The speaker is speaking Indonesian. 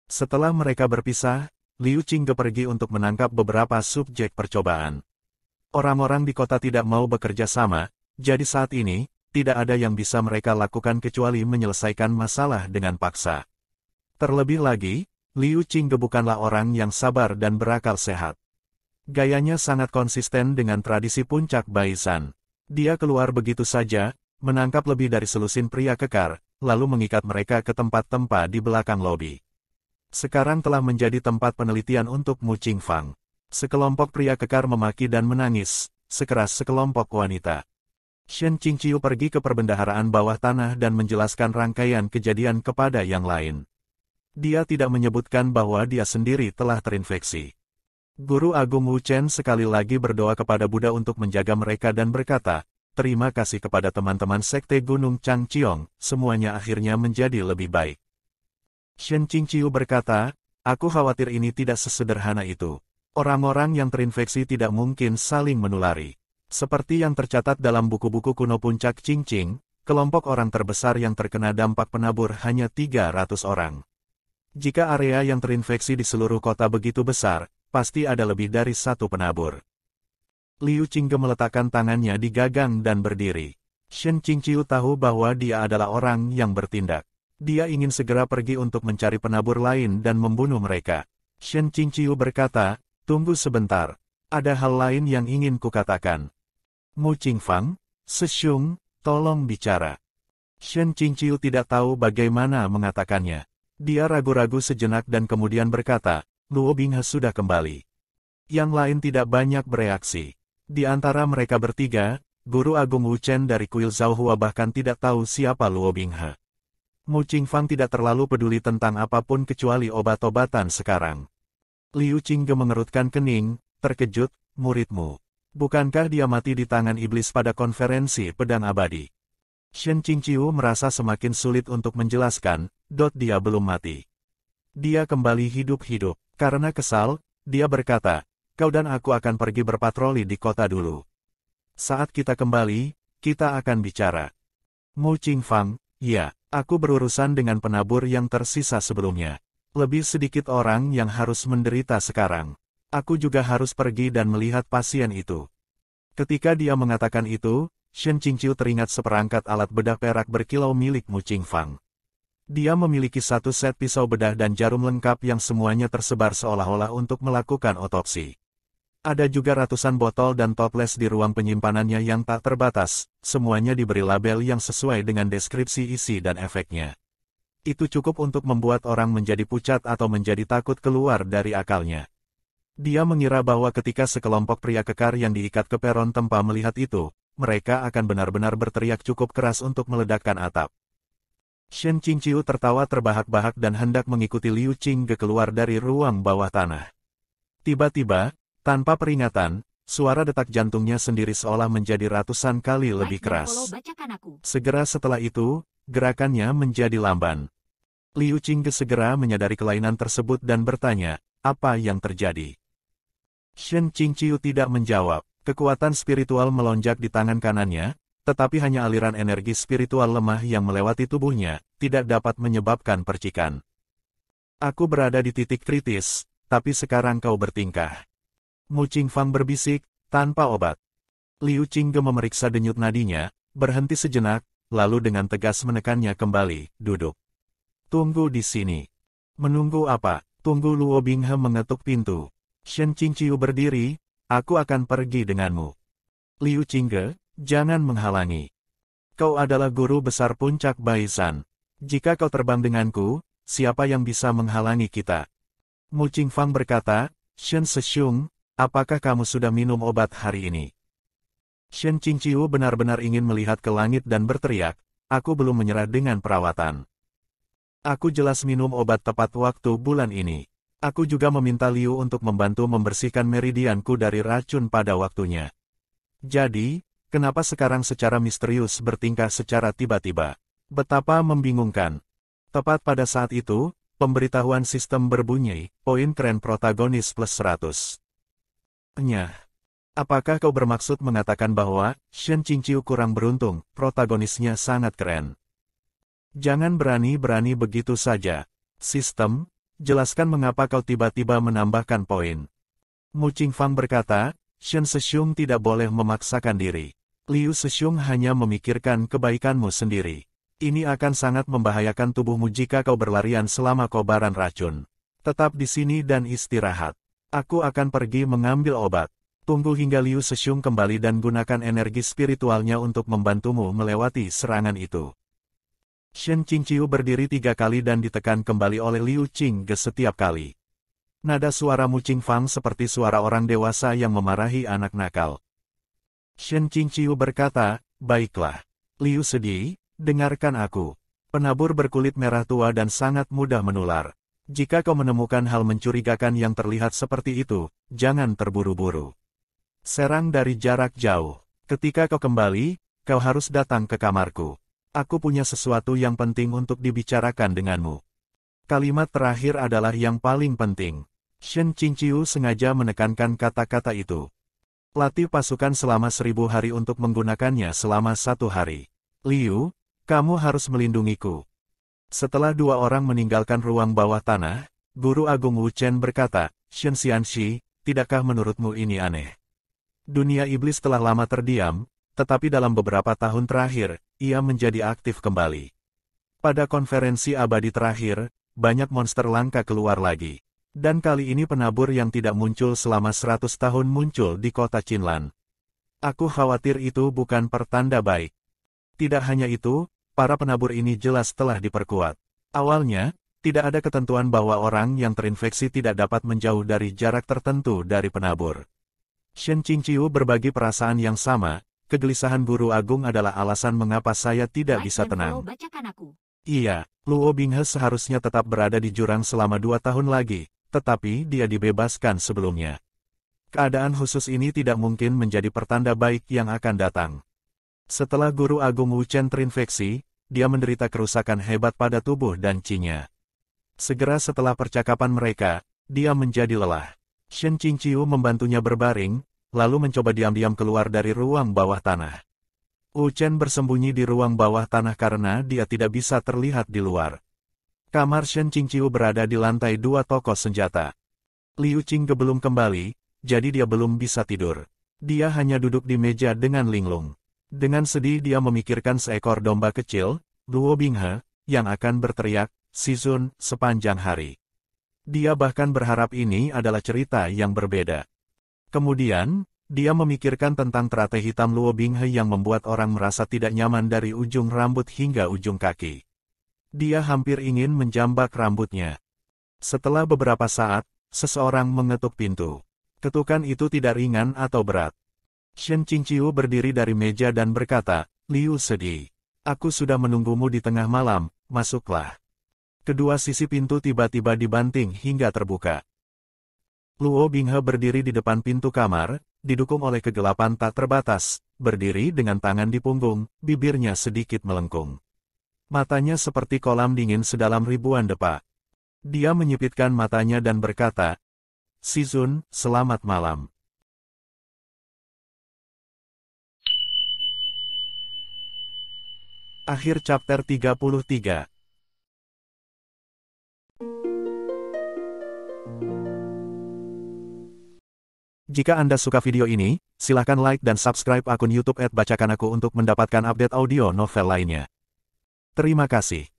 Setelah mereka berpisah, Liu Qingge pergi untuk menangkap beberapa subjek percobaan. Orang-orang di kota tidak mau bekerja sama, jadi saat ini, tidak ada yang bisa mereka lakukan kecuali menyelesaikan masalah dengan paksa. Terlebih lagi, Liu Qingge bukanlah orang yang sabar dan berakal sehat. Gayanya sangat konsisten dengan tradisi puncak Baisan. Dia keluar begitu saja, menangkap lebih dari selusin pria kekar, lalu mengikat mereka ke tempat-tempat di belakang lobi. Sekarang telah menjadi tempat penelitian untuk Mu Qingfang. Sekelompok pria kekar memaki dan menangis, sekeras sekelompok wanita. Shen Qingqiu pergi ke perbendaharaan bawah tanah dan menjelaskan rangkaian kejadian kepada yang lain. Dia tidak menyebutkan bahwa dia sendiri telah terinfeksi. Guru Agung Wu Chen sekali lagi berdoa kepada Buddha untuk menjaga mereka dan berkata, terima kasih kepada teman-teman Sekte Gunung Changqiong, semuanya akhirnya menjadi lebih baik. Shen Qingqiu berkata, aku khawatir ini tidak sesederhana itu. Orang-orang yang terinfeksi tidak mungkin saling menulari. Seperti yang tercatat dalam buku-buku kuno Puncak Qingqing, kelompok orang terbesar yang terkena dampak penabur hanya 300 orang. Jika area yang terinfeksi di seluruh kota begitu besar, pasti ada lebih dari satu penabur. Liu Qingge meletakkan tangannya di gagang dan berdiri. Shen Qingqiu tahu bahwa dia adalah orang yang bertindak. Dia ingin segera pergi untuk mencari penabur lain dan membunuh mereka. Shen Qingqiu berkata, tunggu sebentar. Ada hal lain yang ingin kukatakan. Mu Qingfang, Seshung, tolong bicara. Shen Qingqiu tidak tahu bagaimana mengatakannya. Dia ragu-ragu sejenak dan kemudian berkata, Luo Binghe sudah kembali. Yang lain tidak banyak bereaksi. Di antara mereka bertiga, Guru Agung Wu Chen dari Kuil Zhaohua bahkan tidak tahu siapa Luo Binghe. Mu Qingfang tidak terlalu peduli tentang apapun kecuali obat-obatan sekarang. Liu Qingge mengerutkan kening, terkejut, muridmu. Bukankah dia mati di tangan iblis pada konferensi pedang abadi? Shen Qingqiu merasa semakin sulit untuk menjelaskan, dia belum mati. Dia kembali hidup-hidup. Karena kesal, dia berkata, kau dan aku akan pergi berpatroli di kota dulu. Saat kita kembali, kita akan bicara. Mu Qingfang, ya, aku berurusan dengan penabur yang tersisa sebelumnya. Lebih sedikit orang yang harus menderita sekarang. Aku juga harus pergi dan melihat pasien itu. Ketika dia mengatakan itu, Shen Qingqiu teringat seperangkat alat bedah perak berkilau milik Mu Qingfang. Dia memiliki satu set pisau bedah dan jarum lengkap yang semuanya tersebar seolah-olah untuk melakukan otopsi. Ada juga ratusan botol dan toples di ruang penyimpanannya yang tak terbatas, semuanya diberi label yang sesuai dengan deskripsi isi dan efeknya. Itu cukup untuk membuat orang menjadi pucat atau menjadi takut keluar dari akalnya. Dia mengira bahwa ketika sekelompok pria kekar yang diikat ke peron tempat melihat itu, mereka akan benar-benar berteriak cukup keras untuk meledakkan atap. Shen Qingqiu tertawa terbahak-bahak dan hendak mengikuti Liu Qingge keluar dari ruang bawah tanah. Tiba-tiba, tanpa peringatan, suara detak jantungnya sendiri seolah menjadi ratusan kali lebih keras. Segera setelah itu, gerakannya menjadi lamban. Liu Qingge segera menyadari kelainan tersebut dan bertanya, apa yang terjadi? Shen Qingqiu tidak menjawab. Kekuatan spiritual melonjak di tangan kanannya, tetapi hanya aliran energi spiritual lemah yang melewati tubuhnya, tidak dapat menyebabkan percikan. Aku berada di titik kritis, tapi sekarang kau bertingkah. Mu Qingfang berbisik, tanpa obat. Liu Qingge memeriksa denyut nadinya, berhenti sejenak, lalu dengan tegas menekannya kembali, duduk. Tunggu di sini. Menunggu apa? Tunggu. Luo Binghe mengetuk pintu. Shen Qingqiu berdiri, aku akan pergi denganmu. Liu Qingge, jangan menghalangi. Kau adalah guru besar puncak Baisan. Jika kau terbang denganku, siapa yang bisa menghalangi kita? Mu Qingfang berkata, Shen Seshung, apakah kamu sudah minum obat hari ini? Shen Qingqiu benar-benar ingin melihat ke langit dan berteriak, aku belum menyerah dengan perawatan. Aku jelas minum obat tepat waktu bulan ini. Aku juga meminta Liu untuk membantu membersihkan meridianku dari racun pada waktunya. Jadi, kenapa sekarang secara misterius bertingkah secara tiba-tiba? Betapa membingungkan. Tepat pada saat itu, pemberitahuan sistem berbunyi, poin keren protagonis plus 100. Nyah. Apakah kau bermaksud mengatakan bahwa Shen Qingqiu kurang beruntung, protagonisnya sangat keren? Jangan berani-berani begitu saja. Sistem, jelaskan mengapa kau tiba-tiba menambahkan poin. Mu Qingfang berkata, Shen Shishung tidak boleh memaksakan diri. Liu Shishung hanya memikirkan kebaikanmu sendiri. Ini akan sangat membahayakan tubuhmu jika kau berlarian selama kobaran racun. Tetap di sini dan istirahat. Aku akan pergi mengambil obat. Tunggu hingga Liu Shishung kembali dan gunakan energi spiritualnya untuk membantumu melewati serangan itu. Shen Qingqiu berdiri 3 kali dan ditekan kembali oleh Liu Qingge setiap kali. Nada suara Mu Qingfang seperti suara orang dewasa yang memarahi anak nakal. Shen Qingqiu berkata, baiklah. Liu sedih, dengarkan aku. Penabur berkulit merah tua dan sangat mudah menular. Jika kau menemukan hal mencurigakan yang terlihat seperti itu, jangan terburu-buru. Serang dari jarak jauh. Ketika kau kembali, kau harus datang ke kamarku. Aku punya sesuatu yang penting untuk dibicarakan denganmu. Kalimat terakhir adalah yang paling penting. Shen Qingqiu sengaja menekankan kata-kata itu. Latih pasukan selama 1000 hari untuk menggunakannya selama 1 hari. Liu, kamu harus melindungiku. Setelah 2 orang meninggalkan ruang bawah tanah, Guru Agung Wu Chen berkata, Shen Xianxi, tidakkah menurutmu ini aneh? Dunia iblis telah lama terdiam, tetapi dalam beberapa tahun terakhir, ia menjadi aktif kembali. Pada konferensi abadi terakhir, banyak monster langka keluar lagi. Dan kali ini penabur yang tidak muncul selama 100 tahun muncul di kota Qinlan. Aku khawatir itu bukan pertanda baik. Tidak hanya itu, para penabur ini jelas telah diperkuat. Awalnya, tidak ada ketentuan bahwa orang yang terinfeksi tidak dapat menjauh dari jarak tertentu dari penabur. Shen Qingqiu berbagi perasaan yang sama. Kegelisahan Guru Agung adalah alasan mengapa saya tidak bisa tenang. Iya, Luo Binghe seharusnya tetap berada di jurang selama 2 tahun lagi, tetapi dia dibebaskan sebelumnya. Keadaan khusus ini tidak mungkin menjadi pertanda baik yang akan datang. Setelah Guru Agung Wu Chen terinfeksi, dia menderita kerusakan hebat pada tubuh dan qi-nya. Segera setelah percakapan mereka, dia menjadi lelah. Shen Qingqiu membantunya berbaring, lalu mencoba diam-diam keluar dari ruang bawah tanah. Wu Chen bersembunyi di ruang bawah tanah karena dia tidak bisa terlihat di luar. Kamar Shen Qingqiu berada di lantai 2 toko senjata. Liu Qingge belum kembali, jadi dia belum bisa tidur. Dia hanya duduk di meja dengan linglung. Dengan sedih dia memikirkan seekor domba kecil, Luo Binghe, yang akan berteriak, Sizun, sepanjang hari. Dia bahkan berharap ini adalah cerita yang berbeda. Kemudian, dia memikirkan tentang teratai hitam Luo Binghe yang membuat orang merasa tidak nyaman dari ujung rambut hingga ujung kaki. Dia hampir ingin menjambak rambutnya. Setelah beberapa saat, seseorang mengetuk pintu. Ketukan itu tidak ringan atau berat. Shen Qingqiu berdiri dari meja dan berkata, Liu sedih. Aku sudah menunggumu di tengah malam, masuklah. Kedua sisi pintu tiba-tiba dibanting hingga terbuka. Luo Binghe berdiri di depan pintu kamar, didukung oleh kegelapan tak terbatas, berdiri dengan tangan di punggung, bibirnya sedikit melengkung. Matanya seperti kolam dingin sedalam ribuan depa. Dia menyipitkan matanya dan berkata, Sizun, selamat malam. Akhir chapter 33. Jika Anda suka video ini, silakan like dan subscribe akun YouTube @bacakanaku untuk mendapatkan update audio novel lainnya. Terima kasih.